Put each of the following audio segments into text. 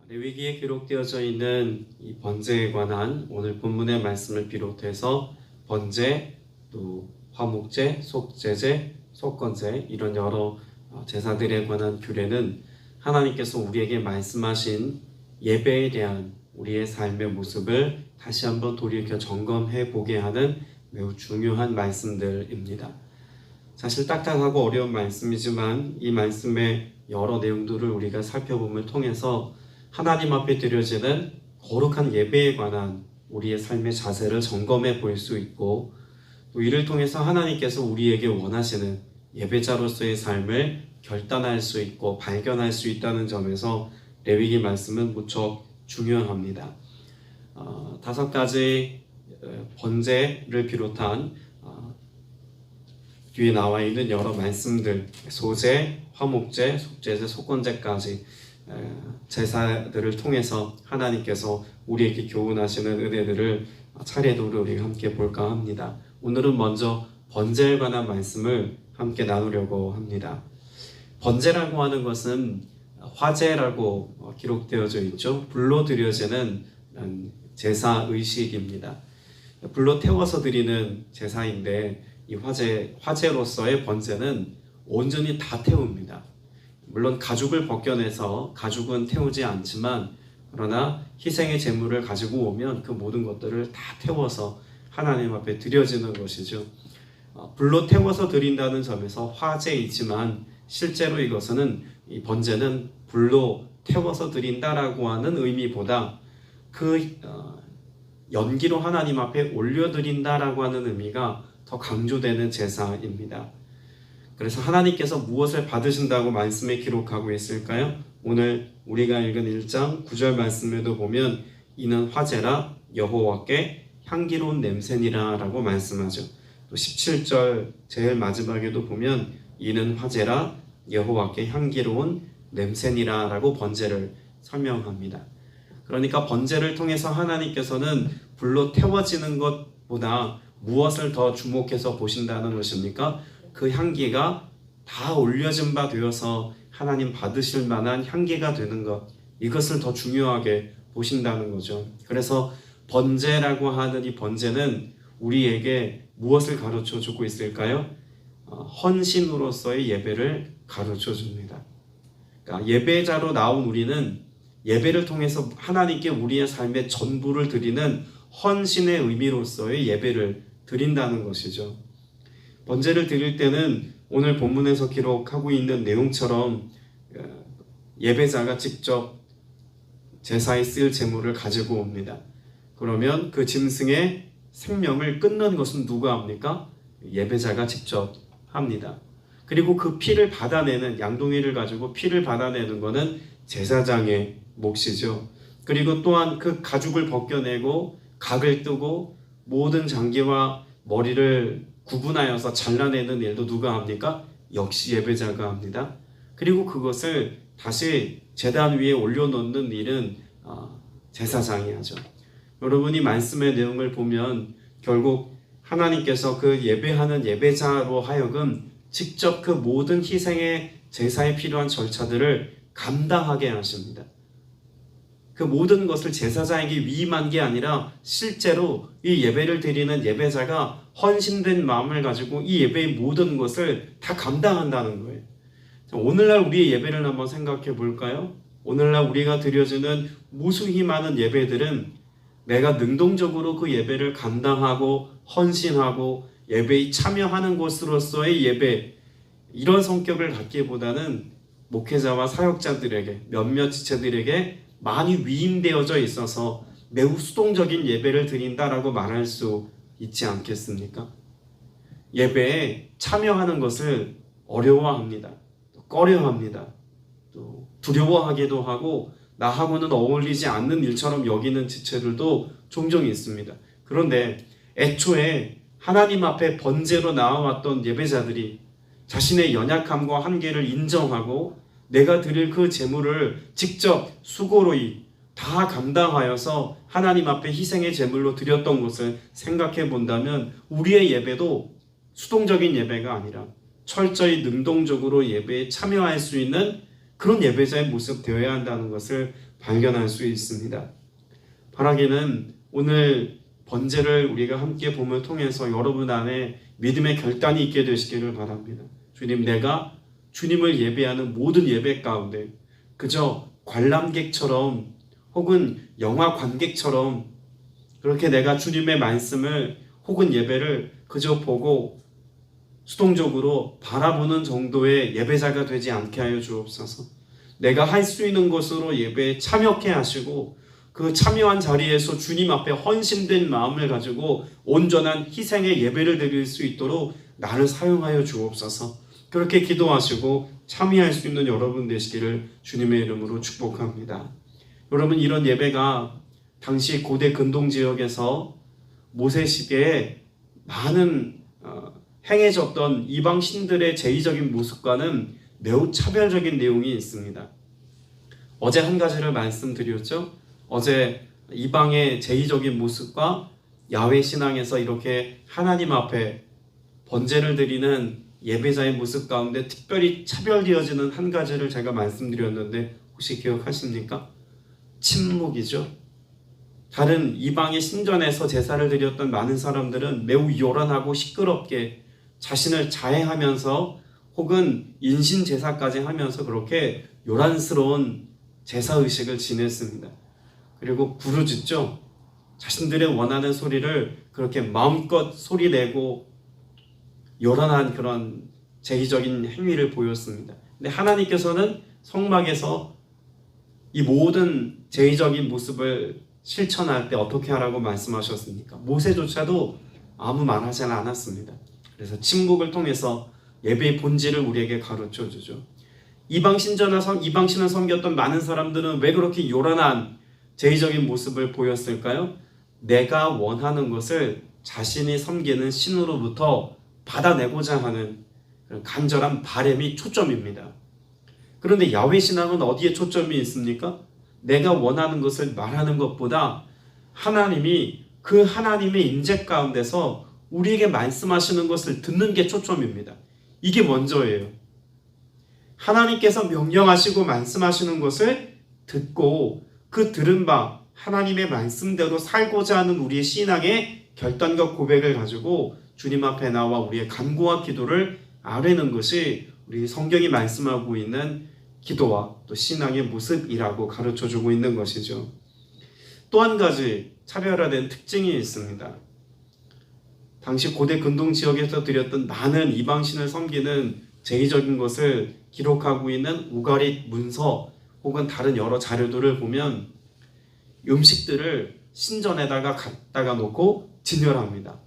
레위기에 기록되어져 있는 이 번제에 관한 오늘 본문의 말씀을 비롯해서 번제, 또 화목제, 속제제, 속건제 이런 여러 제사들에 관한 규례는 하나님께서 우리에게 말씀하신 예배에 대한 우리의 삶의 모습을 다시 한번 돌이켜 점검해 보게 하는 매우 중요한 말씀들입니다. 사실 딱딱하고 어려운 말씀이지만 이 말씀의 여러 내용들을 우리가 살펴봄을 통해서 하나님 앞에 드려지는 거룩한 예배에 관한 우리의 삶의 자세를 점검해 볼 수 있고, 또 이를 통해서 하나님께서 우리에게 원하시는 예배자로서의 삶을 결단할 수 있고 발견할 수 있다는 점에서 레위기 말씀은 무척 중요합니다. 5가지 번제를 비롯한 뒤에 나와 있는 여러 말씀들, 소제, 화목제, 속제제, 속건제까지 제사들을 통해서 하나님께서 우리에게 교훈하시는 은혜들을 차례대로 우리가 함께 볼까 합니다. 오늘은 먼저 번제에 관한 말씀을 함께 나누려고 합니다. 번제라고 하는 것은 화제라고 기록되어져 있죠. 불로 드려지는 제사 의식입니다. 불로 태워서 드리는 제사인데 이 화제로서의 번제는 온전히 다 태웁니다. 물론 가죽을 벗겨내서 가죽은 태우지 않지만, 그러나 희생의 제물을 가지고 오면 그 모든 것들을 다 태워서 하나님 앞에 드려지는 것이죠. 불로 태워서 드린다는 점에서 화제이지만 실제로 이것은 이 번제는 불로 태워서 드린다라고 하는 의미보다 그 연기로 하나님 앞에 올려드린다라고 하는 의미가 더 강조되는 제사입니다. 그래서 하나님께서 무엇을 받으신다고 말씀에 기록하고 있을까요? 오늘 우리가 읽은 1장 9절 말씀에도 보면 이는 화제라 여호와께 향기로운 냄새니라 라고 말씀하죠. 또 17절 제일 마지막에도 보면 이는 화제라 여호와께 향기로운 냄새니라 라고 번제를 설명합니다. 그러니까 번제를 통해서 하나님께서는 불로 태워지는 것보다 무엇을 더 주목해서 보신다는 것입니까? 그 향기가 다 올려진 바 되어서 하나님 받으실 만한 향기가 되는 것, 이것을 더 중요하게 보신다는 거죠. 그래서 번제라고 하는 이 번제는 우리에게 무엇을 가르쳐 주고 있을까요? 헌신으로서의 예배를 가르쳐 줍니다. 그러니까 예배자로 나온 우리는 예배를 통해서 하나님께 우리의 삶의 전부를 드리는 헌신의 의미로서의 예배를 드린다는 것이죠. 번제를 드릴 때는 오늘 본문에서 기록하고 있는 내용처럼 예배자가 직접 제사에 쓸 제물을 가지고 옵니다. 그러면 그 짐승의 생명을 끊는 것은 누가 합니까? 예배자가 직접 합니다. 그리고 그 피를 받아내는, 양동이를 가지고 피를 받아내는 것은 제사장의 몫이죠. 그리고 또한 그 가죽을 벗겨내고 각을 뜨고 모든 장기와 머리를 구분하여서 잘라내는 일도 누가 합니까? 역시 예배자가 합니다. 그리고 그것을 다시 제단 위에 올려놓는 일은 제사장이 하죠. 여러분이 말씀의 내용을 보면 결국 하나님께서 그 예배하는 예배자로 하여금 직접 그 모든 희생의 제사에 필요한 절차들을 감당하게 하십니다. 그 모든 것을 제사장에게 위임한 게 아니라 실제로 이 예배를 드리는 예배자가 헌신된 마음을 가지고 이 예배의 모든 것을 다 감당한다는 거예요. 오늘날 우리의 예배를 한번 생각해 볼까요? 오늘날 우리가 드려지는 무수히 많은 예배들은 내가 능동적으로 그 예배를 감당하고 헌신하고 예배에 참여하는 것으로서의 예배, 이런 성격을 갖기보다는 목회자와 사역자들에게, 몇몇 지체들에게 많이 위임되어져 있어서 매우 수동적인 예배를 드린다라고 말할 수 있지 않겠습니까? 예배에 참여하는 것을 어려워합니다. 또 꺼려합니다. 또 두려워하기도 하고 나하고는 어울리지 않는 일처럼 여기는 지체들도 종종 있습니다. 그런데 애초에 하나님 앞에 번제로 나와왔던 예배자들이 자신의 연약함과 한계를 인정하고 내가 드릴 그 제물을 직접 수고로이 다 감당하여서 하나님 앞에 희생의 제물로 드렸던 것을 생각해 본다면 우리의 예배도 수동적인 예배가 아니라 철저히 능동적으로 예배에 참여할 수 있는 그런 예배자의 모습 되어야 한다는 것을 발견할 수 있습니다. 바라기는 오늘 번제를 우리가 함께 봄을 통해서 여러분 안에 믿음의 결단이 있게 되시기를 바랍니다. 주님, 내가 주님을 예배하는 모든 예배 가운데 그저 관람객처럼 혹은 영화 관객처럼 그렇게 내가 주님의 말씀을 혹은 예배를 그저 보고 수동적으로 바라보는 정도의 예배자가 되지 않게 하여 주옵소서. 내가 할 수 있는 것으로 예배에 참여케 하시고 그 참여한 자리에서 주님 앞에 헌신된 마음을 가지고 온전한 희생의 예배를 드릴 수 있도록 나를 사용하여 주옵소서. 그렇게 기도하시고 참여할 수 있는 여러분 되시기를 주님의 이름으로 축복합니다. 여러분, 이런 예배가 당시 고대 근동 지역에서 모세 시대에 많은 행해졌던 이방 신들의 제의적인 모습과는 매우 차별적인 내용이 있습니다. 어제 한 가지를 말씀드렸죠. 어제 이방의 제의적인 모습과 야훼 신앙에서 이렇게 하나님 앞에 번제를 드리는 예배자의 모습 가운데 특별히 차별되어지는 한 가지를 제가 말씀드렸는데 혹시 기억하십니까? 침묵이죠. 다른 이방의 신전에서 제사를 드렸던 많은 사람들은 매우 요란하고 시끄럽게 자신을 자해하면서 혹은 인신 제사까지 하면서 그렇게 요란스러운 제사의식을 지냈습니다. 그리고 부르짖죠. 자신들의 원하는 소리를 그렇게 마음껏 소리내고 요란한 그런 제의적인 행위를 보였습니다. 근데 하나님께서는 성막에서 이 모든 제의적인 모습을 실천할 때 어떻게 하라고 말씀하셨습니까? 모세조차도 아무 말하지 않았습니다. 그래서 침묵을 통해서 예배의 본질을 우리에게 가르쳐 주죠. 이방 신을 섬겼던 많은 사람들은 왜 그렇게 요란한 제의적인 모습을 보였을까요? 내가 원하는 것을 자신이 섬기는 신으로부터 받아내고자 하는 간절한 바람이 초점입니다. 그런데 야훼 신앙은 어디에 초점이 있습니까? 내가 원하는 것을 말하는 것보다 하나님이 그 하나님의 임재 가운데서 우리에게 말씀하시는 것을 듣는 게 초점입니다. 이게 먼저예요. 하나님께서 명령하시고 말씀하시는 것을 듣고 그 들은 바 하나님의 말씀대로 살고자 하는 우리의 신앙의 결단과 고백을 가지고 주님 앞에 나와 우리의 간구와 기도를 아뢰는 것이 우리 성경이 말씀하고 있는 기도와 또 신앙의 모습이라고 가르쳐주고 있는 것이죠. 또 한 가지 차별화된 특징이 있습니다. 당시 고대 근동 지역에서 드렸던 많은 이방신을 섬기는 제의적인 것을 기록하고 있는 우가릿 문서 혹은 다른 여러 자료들을 보면 음식들을 신전에다가 갖다가 놓고 진열합니다.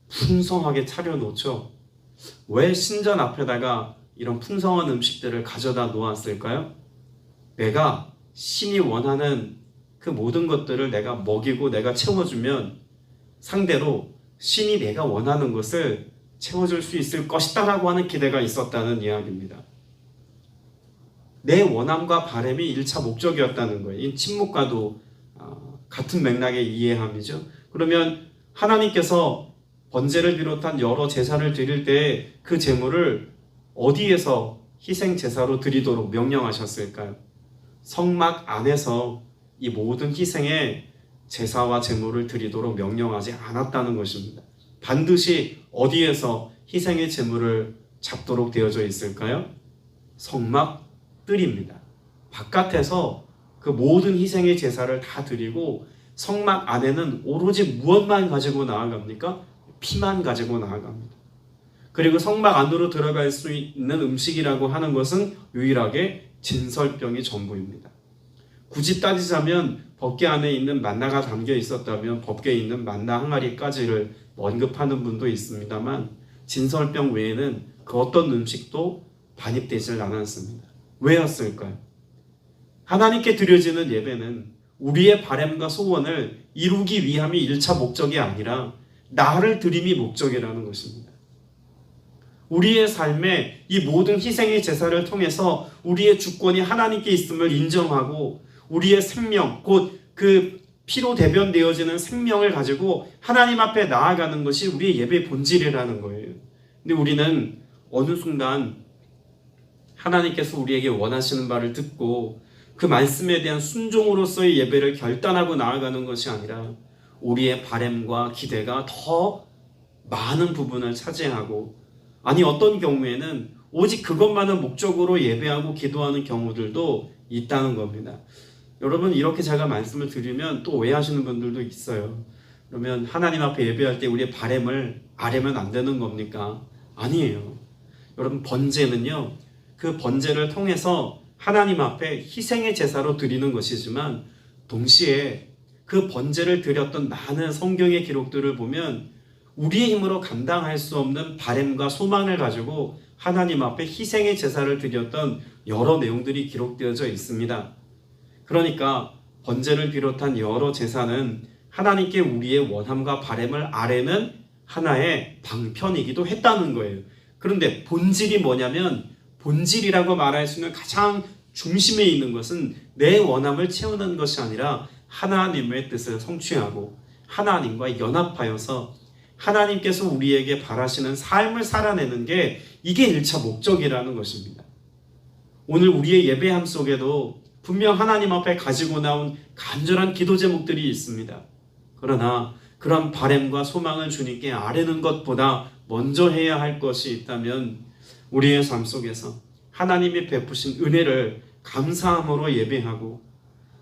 풍성하게 차려놓죠. 왜 신전 앞에다가 이런 풍성한 음식들을 가져다 놓았을까요? 내가 신이 원하는 그 모든 것들을 내가 먹이고 내가 채워주면 상대로 신이 내가 원하는 것을 채워줄 수 있을 것이다 라고 하는 기대가 있었다는 이야기입니다. 내 원함과 바람이 1차 목적이었다는 거예요. 이 침묵과도 같은 맥락의 이해함이죠. 그러면 하나님께서 번제를 비롯한 여러 제사를 드릴 때 그 제물을 어디에서 희생 제사로 드리도록 명령하셨을까요? 성막 안에서 이 모든 희생의 제사와 제물을 드리도록 명령하지 않았다는 것입니다. 반드시 어디에서 희생의 제물을 잡도록 되어져 있을까요? 성막 뜰입니다. 바깥에서 그 모든 희생의 제사를 다 드리고 성막 안에는 오로지 무엇만 가지고 나아갑니까? 피만 가지고 나아갑니다. 그리고 성막 안으로 들어갈 수 있는 음식이라고 하는 것은 유일하게 진설병이 전부입니다. 굳이 따지자면 법궤 안에 있는 만나가 담겨 있었다면 법궤에 있는 만나 항아리까지를 언급하는 분도 있습니다만 진설병 외에는 그 어떤 음식도 반입되질 않았습니다. 왜였을까요? 하나님께 드려지는 예배는 우리의 바람과 소원을 이루기 위함이 1차 목적이 아니라 나를 드림이 목적이라는 것입니다. 우리의 삶에 이 모든 희생의 제사를 통해서 우리의 주권이 하나님께 있음을 인정하고 우리의 생명, 곧 그 피로 대변되어지는 생명을 가지고 하나님 앞에 나아가는 것이 우리의 예배의 본질이라는 거예요. 근데 우리는 어느 순간 하나님께서 우리에게 원하시는 바를 듣고 그 말씀에 대한 순종으로서의 예배를 결단하고 나아가는 것이 아니라 우리의 바램과 기대가 더 많은 부분을 차지하고, 아니 어떤 경우에는 오직 그것만을 목적으로 예배하고 기도하는 경우들도 있다는 겁니다. 여러분, 이렇게 제가 말씀을 드리면 또 오해하시는 분들도 있어요. 그러면 하나님 앞에 예배할 때 우리의 바램을 아뢰면 안 되는 겁니까? 아니에요. 여러분, 번제는요, 그 번제를 통해서 하나님 앞에 희생의 제사로 드리는 것이지만, 동시에 그 번제를 드렸던 많은 성경의 기록들을 보면 우리의 힘으로 감당할 수 없는 바램과 소망을 가지고 하나님 앞에 희생의 제사를 드렸던 여러 내용들이 기록되어져 있습니다. 그러니까 번제를 비롯한 여러 제사는 하나님께 우리의 원함과 바램을 아뢰는 하나의 방편이기도 했다는 거예요. 그런데 본질이 뭐냐면, 본질이라고 말할 수 있는 가장 중심에 있는 것은 내 원함을 채우는 것이 아니라 하나님의 뜻을 성취하고 하나님과 연합하여서 하나님께서 우리에게 바라시는 삶을 살아내는 게 이게 1차 목적이라는 것입니다. 오늘 우리의 예배함 속에도 분명 하나님 앞에 가지고 나온 간절한 기도 제목들이 있습니다. 그러나 그런 바램과 소망을 주님께 아뢰는 것보다 먼저 해야 할 것이 있다면, 우리의 삶 속에서 하나님이 베푸신 은혜를 감사함으로 예배하고,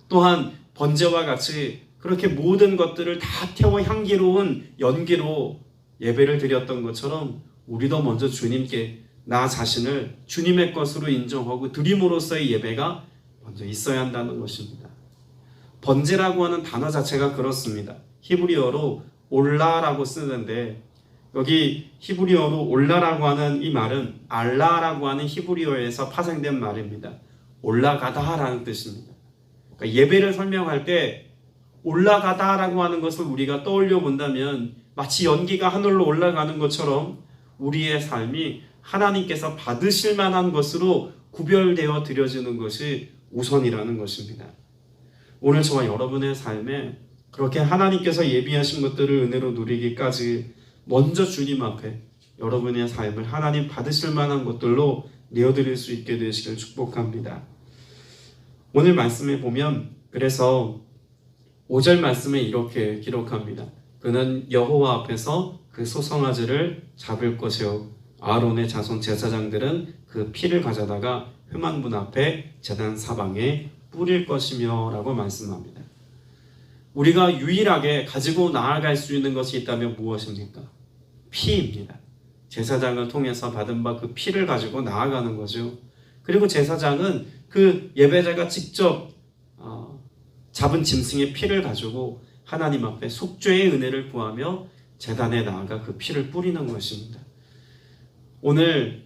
또한 번제와 같이 그렇게 모든 것들을 다 태워 향기로운 연기로 예배를 드렸던 것처럼 우리도 먼저 주님께 나 자신을 주님의 것으로 인정하고 드림으로써의 예배가 먼저 있어야 한다는 것입니다. 번제라고 하는 단어 자체가 그렇습니다. 히브리어로 올라라고 쓰는데, 여기 히브리어로 올라라고 하는 이 말은 알라라고 하는 히브리어에서 파생된 말입니다. 올라가다라는 뜻입니다. 그러니까 예배를 설명할 때 올라가다라고 하는 것을 우리가 떠올려 본다면 마치 연기가 하늘로 올라가는 것처럼 우리의 삶이 하나님께서 받으실 만한 것으로 구별되어 드려지는 것이 우선이라는 것입니다. 오늘 저와 여러분의 삶에 그렇게 하나님께서 예비하신 것들을 은혜로 누리기까지 먼저 주님 앞에 여러분의 삶을 하나님 받으실 만한 것들로 내어드릴 수 있게 되시길 축복합니다. 오늘 말씀에 보면 그래서 5절 말씀에 이렇게 기록합니다. 그는 여호와 앞에서 그 소송아지를 잡을 것이요 아론의 자손 제사장들은 그 피를 가져다가 회막문 앞에 제단 사방에 뿌릴 것이며 라고 말씀합니다. 우리가 유일하게 가지고 나아갈 수 있는 것이 있다면 무엇입니까? 피입니다. 제사장을 통해서 받은 바 그 피를 가지고 나아가는 거죠. 그리고 제사장은 그 예배자가 직접 잡은 짐승의 피를 가지고 하나님 앞에 속죄의 은혜를 구하며 제단에 나아가 그 피를 뿌리는 것입니다. 오늘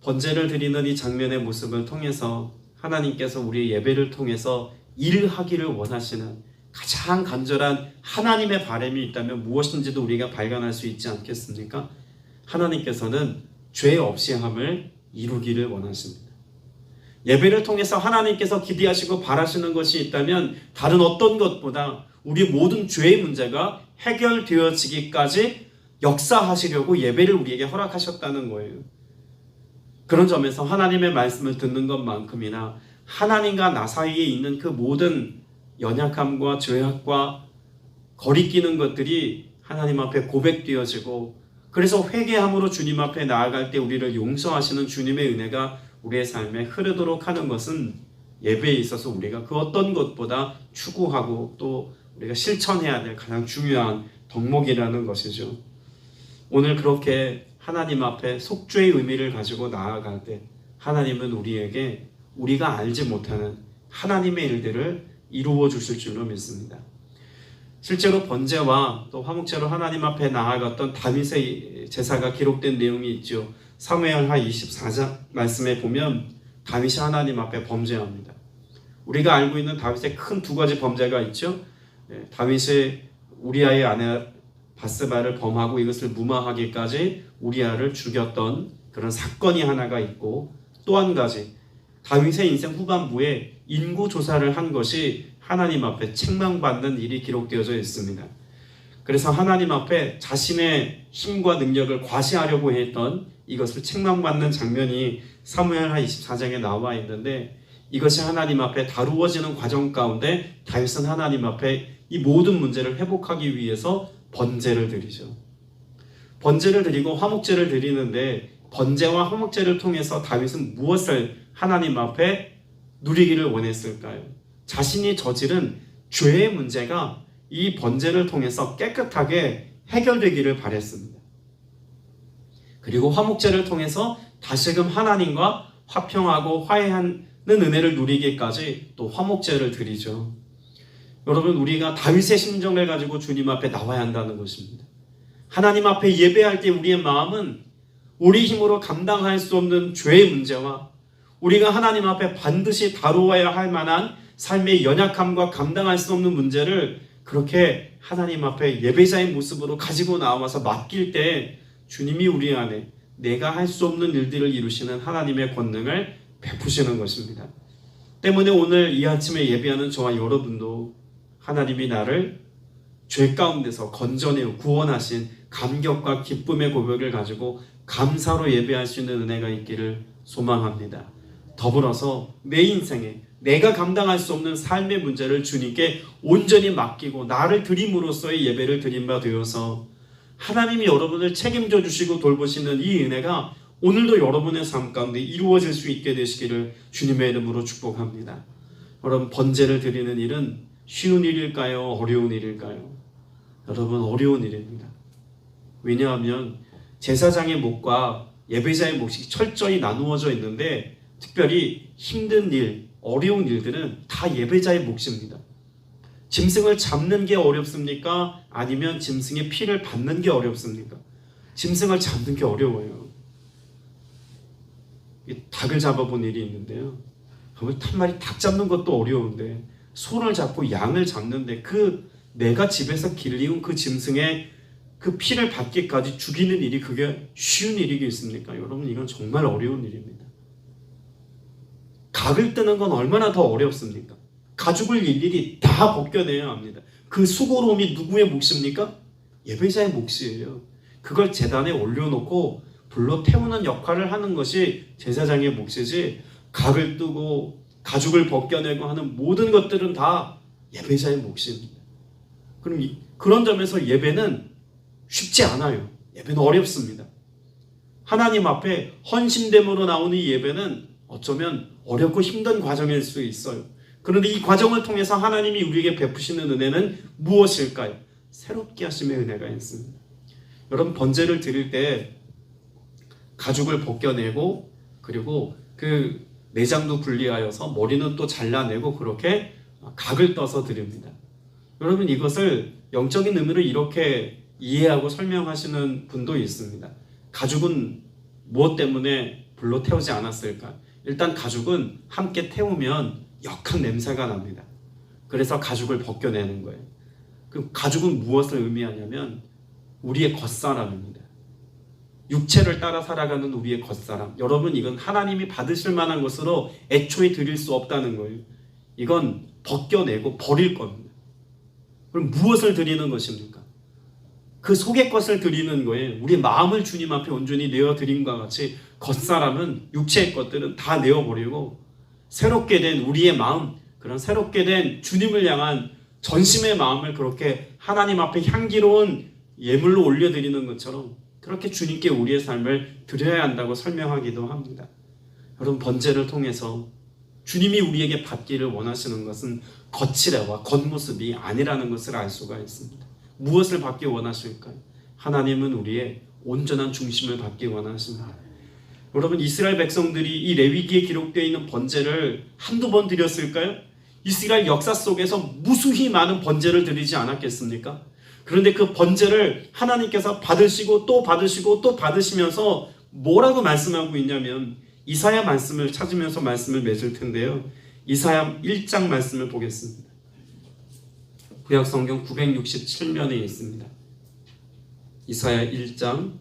번제를 드리는 이 장면의 모습을 통해서 하나님께서 우리의 예배를 통해서 일하기를 원하시는 가장 간절한 하나님의 바람이 있다면 무엇인지도 우리가 발견할 수 있지 않겠습니까? 하나님께서는 죄 없이 함을 이루기를 원하십니다. 예배를 통해서 하나님께서 기대하시고 바라시는 것이 있다면 다른 어떤 것보다 우리 모든 죄의 문제가 해결되어지기까지 역사하시려고 예배를 우리에게 허락하셨다는 거예요. 그런 점에서 하나님의 말씀을 듣는 것만큼이나 하나님과 나 사이에 있는 그 모든 연약함과 죄악과 거리끼는 것들이 하나님 앞에 고백되어지고, 그래서 회개함으로 주님 앞에 나아갈 때 우리를 용서하시는 주님의 은혜가 우리의 삶에 흐르도록 하는 것은 예배에 있어서 우리가 그 어떤 것보다 추구하고 또 우리가 실천해야 될 가장 중요한 덕목이라는 것이죠. 오늘 그렇게 하나님 앞에 속죄의 의미를 가지고 나아갈 때 하나님은 우리에게 우리가 알지 못하는 하나님의 일들을 이루어 주실 줄로 믿습니다. 실제로 번제와 또 화목제로 하나님 앞에 나아갔던 다윗의 제사가 기록된 내용이 있죠. 사무엘하 24장 말씀에 보면 다윗이 하나님 앞에 범죄합니다. 우리가 알고 있는 다윗의 큰 두 가지 범죄가 있죠. 다윗이 우리아의 아내 바스바를 범하고 이것을 무마하기까지 우리아를 죽였던 그런 사건이 하나가 있고, 또 한 가지 다윗의 인생 후반부에 인구 조사를 한 것이 하나님 앞에 책망받는 일이 기록되어져 있습니다. 그래서 하나님 앞에 자신의 힘과 능력을 과시하려고 했던 이것을 책망받는 장면이 사무엘하 24장에 나와 있는데, 이것이 하나님 앞에 다루어지는 과정 가운데 다윗은 하나님 앞에 이 모든 문제를 회복하기 위해서 번제를 드리죠. 번제를 드리고 화목제를 드리는데 번제와 화목제를 통해서 다윗은 무엇을 하나님 앞에 누리기를 원했을까요? 자신이 저지른 죄의 문제가 이 번제를 통해서 깨끗하게 해결되기를 바랬습니다. 그리고 화목제를 통해서 다시금 하나님과 화평하고 화해하는 은혜를 누리기까지 또 화목제를 드리죠. 여러분, 우리가 다윗의 심정을 가지고 주님 앞에 나와야 한다는 것입니다. 하나님 앞에 예배할 때 우리의 마음은 우리 힘으로 감당할 수 없는 죄의 문제와 우리가 하나님 앞에 반드시 다루어야 할 만한 삶의 연약함과 감당할 수 없는 문제를 그렇게 하나님 앞에 예배자의 모습으로 가지고 나와서 맡길 때 주님이 우리 안에 내가 할 수 없는 일들을 이루시는 하나님의 권능을 베푸시는 것입니다. 때문에 오늘 이 아침에 예배하는 저와 여러분도 하나님이 나를 죄 가운데서 건져내어 구원하신 감격과 기쁨의 고백을 가지고 감사로 예배할 수 있는 은혜가 있기를 소망합니다. 더불어서 내 인생에 내가 감당할 수 없는 삶의 문제를 주님께 온전히 맡기고 나를 드림으로써의 예배를 드린 바 되어서 하나님이 여러분을 책임져 주시고 돌보시는 이 은혜가 오늘도 여러분의 삶 가운데 이루어질 수 있게 되시기를 주님의 이름으로 축복합니다. 여러분, 번제를 드리는 일은 쉬운 일일까요? 어려운 일일까요? 여러분, 어려운 일입니다. 왜냐하면 제사장의 몫과 예배자의 몫이 철저히 나누어져 있는데 특별히 힘든 일, 어려운 일들은 다 예배자의 몫입니다. 짐승을 잡는 게 어렵습니까? 아니면 짐승의 피를 받는 게 어렵습니까? 짐승을 잡는 게 어려워요. 닭을 잡아본 일이 있는데요. 한 마리 닭 잡는 것도 어려운데 소를 잡고 양을 잡는데 그 내가 집에서 길리운 그 짐승의 그 피를 받기까지 죽이는 일이 그게 쉬운 일이겠습니까? 여러분, 이건 정말 어려운 일입니다. 각을 뜨는 건 얼마나 더 어렵습니까? 가죽을 일일이 다 벗겨내야 합니다. 그 수고로움이 누구의 몫입니까? 예배자의 몫이에요. 그걸 제단에 올려놓고 불로 태우는 역할을 하는 것이 제사장의 몫이지 각을 뜨고 가죽을 벗겨내고 하는 모든 것들은 다 예배자의 몫입니다. 그럼 그런 점에서 예배는 쉽지 않아요. 예배는 어렵습니다. 하나님 앞에 헌신됨으로 나오는 이 예배는 어쩌면 어렵고 힘든 과정일 수 있어요. 그런데 이 과정을 통해서 하나님이 우리에게 베푸시는 은혜는 무엇일까요? 새롭게 하심의 은혜가 있습니다. 여러분, 번제를 드릴 때 가죽을 벗겨내고 그리고 그 내장도 분리하여서 머리는 또 잘라내고 그렇게 각을 떠서 드립니다. 여러분, 이것을 영적인 의미로 이렇게 이해하고 설명하시는 분도 있습니다. 가죽은 무엇 때문에 불로 태우지 않았을까? 일단 가죽은 함께 태우면 역한 냄새가 납니다. 그래서 가죽을 벗겨내는 거예요. 그 가죽은 무엇을 의미하냐면 우리의 겉사람입니다. 육체를 따라 살아가는 우리의 겉사람. 여러분, 이건 하나님이 받으실 만한 것으로 애초에 드릴 수 없다는 거예요. 이건 벗겨내고 버릴 겁니다. 그럼 무엇을 드리는 것입니까? 그 속의 것을 드리는 거예요. 우리 마음을 주님 앞에 온전히 내어드림과 같이 겉사람은 육체의 것들은 다 내어버리고 새롭게 된 우리의 마음, 그런 새롭게 된 주님을 향한 전심의 마음을 그렇게 하나님 앞에 향기로운 예물로 올려드리는 것처럼 그렇게 주님께 우리의 삶을 드려야 한다고 설명하기도 합니다. 여러분, 번제를 통해서 주님이 우리에게 받기를 원하시는 것은 겉이라와 겉모습이 아니라는 것을 알 수가 있습니다. 무엇을 받기 원하실까요? 하나님은 우리의 온전한 중심을 받기 원하십니다. 여러분, 이스라엘 백성들이 이 레위기에 기록되어 있는 번제를 한두 번 드렸을까요? 이스라엘 역사 속에서 무수히 많은 번제를 드리지 않았겠습니까? 그런데 그 번제를 하나님께서 받으시고 또 받으시고 또 받으시면서 뭐라고 말씀하고 있냐면 이사야 말씀을 찾으면서 말씀을 맺을 텐데요. 이사야 1장 말씀을 보겠습니다. 구약 성경 967면에 있습니다. 이사야 1장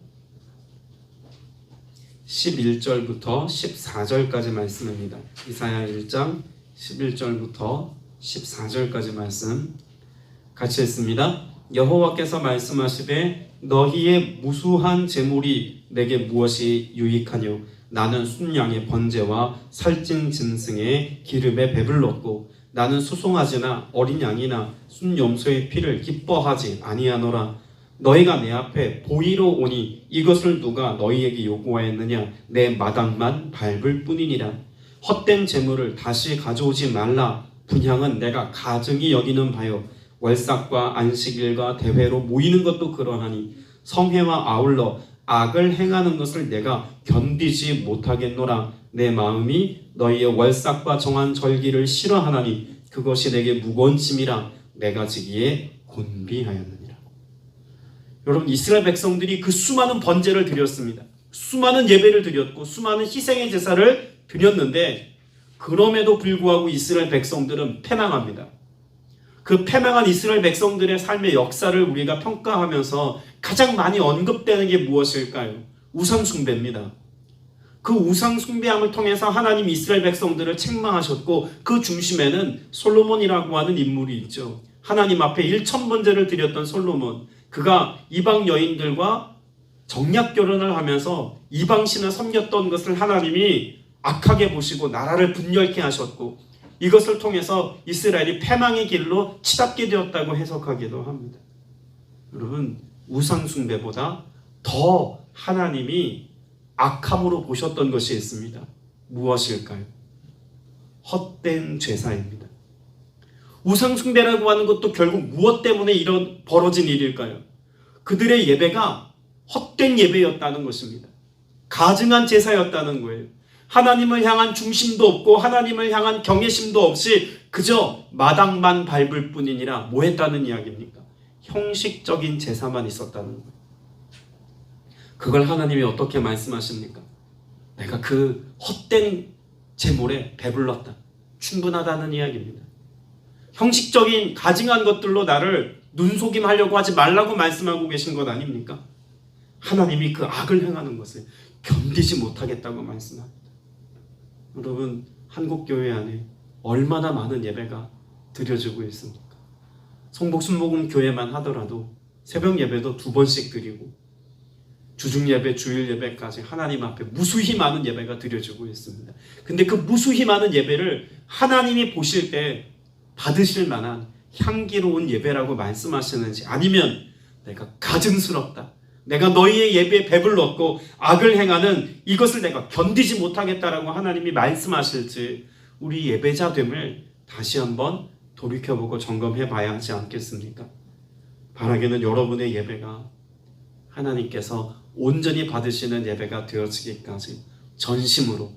11절부터 14절까지 말씀입니다. 이사야 1장 11절부터 14절까지 말씀 같이 했습니다. 여호와께서 말씀하시되 너희의 무수한 재물이 내게 무엇이 유익하뇨? 나는 순양의 번제와 살찐 짐승의 기름에 배불렀고 나는 수송아지나 어린 양이나 순염소의 피를 기뻐하지 아니하노라. 너희가 내 앞에 보이러 오니 이것을 누가 너희에게 요구하였느냐? 내 마당만 밟을 뿐이니라. 헛된 재물을 다시 가져오지 말라. 분향은 내가 가증히 여기는 바요. 월삭과 안식일과 대회로 모이는 것도 그러하니 성회와 아울러 악을 행하는 것을 내가 견디지 못하겠노라. 내 마음이 너희의 월삭과 정한 절기를 싫어하나니 그것이 내게 무거운 짐이라 내가 지기에 곤비하였느니라. 여러분, 이스라엘 백성들이 그 수많은 번제를 드렸습니다. 수많은 예배를 드렸고 수많은 희생의 제사를 드렸는데 그럼에도 불구하고 이스라엘 백성들은 패망합니다. 그 패망한 이스라엘 백성들의 삶의 역사를 우리가 평가하면서 가장 많이 언급되는 게 무엇일까요? 우상숭배입니다. 그 우상숭배함을 통해서 하나님 이스라엘 백성들을 책망하셨고 그 중심에는 솔로몬이라고 하는 인물이 있죠. 하나님 앞에 1000번제를 드렸던 솔로몬, 그가 이방 여인들과 정략 결혼을 하면서 이방신을 섬겼던 것을 하나님이 악하게 보시고 나라를 분열케 하셨고 이것을 통해서 이스라엘이 패망의 길로 치닫게 되었다고 해석하기도 합니다. 여러분, 우상숭배보다 더 하나님이 악함으로 보셨던 것이 있습니다. 무엇일까요? 헛된 제사입니다. 우상숭배라고 하는 것도 결국 무엇 때문에 이런 벌어진 일일까요? 그들의 예배가 헛된 예배였다는 것입니다. 가증한 제사였다는 거예요. 하나님을 향한 중심도 없고 하나님을 향한 경외심도 없이 그저 마당만 밟을 뿐이니라 뭐 했다는 이야기입니까? 형식적인 제사만 있었다는 거예요. 그걸 하나님이 어떻게 말씀하십니까? 내가 그 헛된 제물에 배불렀다. 충분하다는 이야기입니다. 형식적인 가증한 것들로 나를 눈속임하려고 하지 말라고 말씀하고 계신 것 아닙니까? 하나님이 그 악을 행하는 것을 견디지 못하겠다고 말씀합니다. 여러분, 한국교회 안에 얼마나 많은 예배가 드려지고 있습니까? 성복순복음 교회만 하더라도 새벽 예배도 2번씩 드리고 주중 예배, 주일 예배까지 하나님 앞에 무수히 많은 예배가 드려지고 있습니다. 근데 그 무수히 많은 예배를 하나님이 보실 때 받으실 만한 향기로운 예배라고 말씀하시는지, 아니면 내가 가증스럽다, 내가 너희의 예배에 배불렀고 악을 행하는 이것을 내가 견디지 못하겠다라고 하나님이 말씀하실지 우리 예배자됨을 다시 한번 돌이켜보고 점검해 봐야 하지 않겠습니까? 바라기는 여러분의 예배가 하나님께서 온전히 받으시는 예배가 되어지기까지 전심으로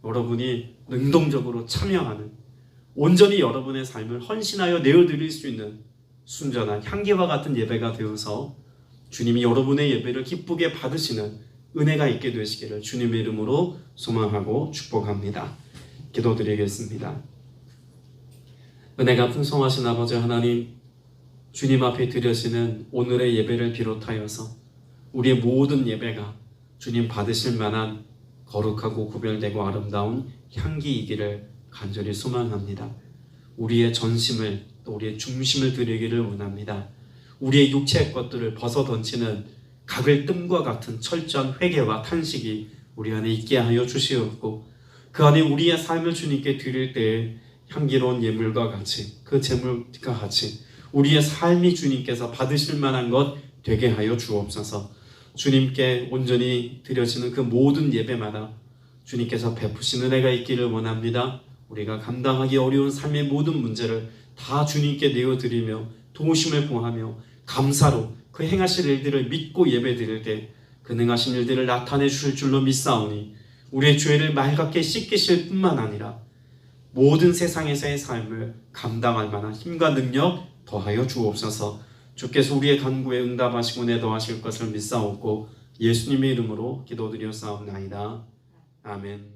여러분이 능동적으로 참여하는, 온전히 여러분의 삶을 헌신하여 내어드릴 수 있는 순전한 향기와 같은 예배가 되어서 주님이 여러분의 예배를 기쁘게 받으시는 은혜가 있게 되시기를 주님의 이름으로 소망하고 축복합니다. 기도드리겠습니다. 은혜가 풍성하신 아버지 하나님, 주님 앞에 드려지는 오늘의 예배를 비롯하여서 우리의 모든 예배가 주님 받으실 만한 거룩하고 구별되고 아름다운 향기이기를 간절히 소망합니다. 우리의 전심을, 또 우리의 중심을 드리기를 원합니다. 우리의 육체의 것들을 벗어던지는 각을 뜸과 같은 철저한 회개와 탄식이 우리 안에 있게 하여 주시옵고, 그 안에 우리의 삶을 주님께 드릴 때에 향기로운 예물과 같이, 그 제물과 같이 우리의 삶이 주님께서 받으실 만한 것 되게 하여 주옵소서. 주님께 온전히 드려지는 그 모든 예배마다 주님께서 베푸시는 은혜가 있기를 원합니다. 우리가 감당하기 어려운 삶의 모든 문제를 다 주님께 내어드리며 도우심을 구하며 감사로 그 행하실 일들을 믿고 예배드릴 때 그 행하신 일들을 나타내 주실 줄로 믿사오니 우리의 죄를 맑게 씻기실 뿐만 아니라 모든 세상에서의 삶을 감당할 만한 힘과 능력 더하여 주옵소서. 주께서 우리의 간구에 응답하시고 내도하실 것을 믿사옵고 예수님의 이름으로 기도드렸사옵나이다. 아멘.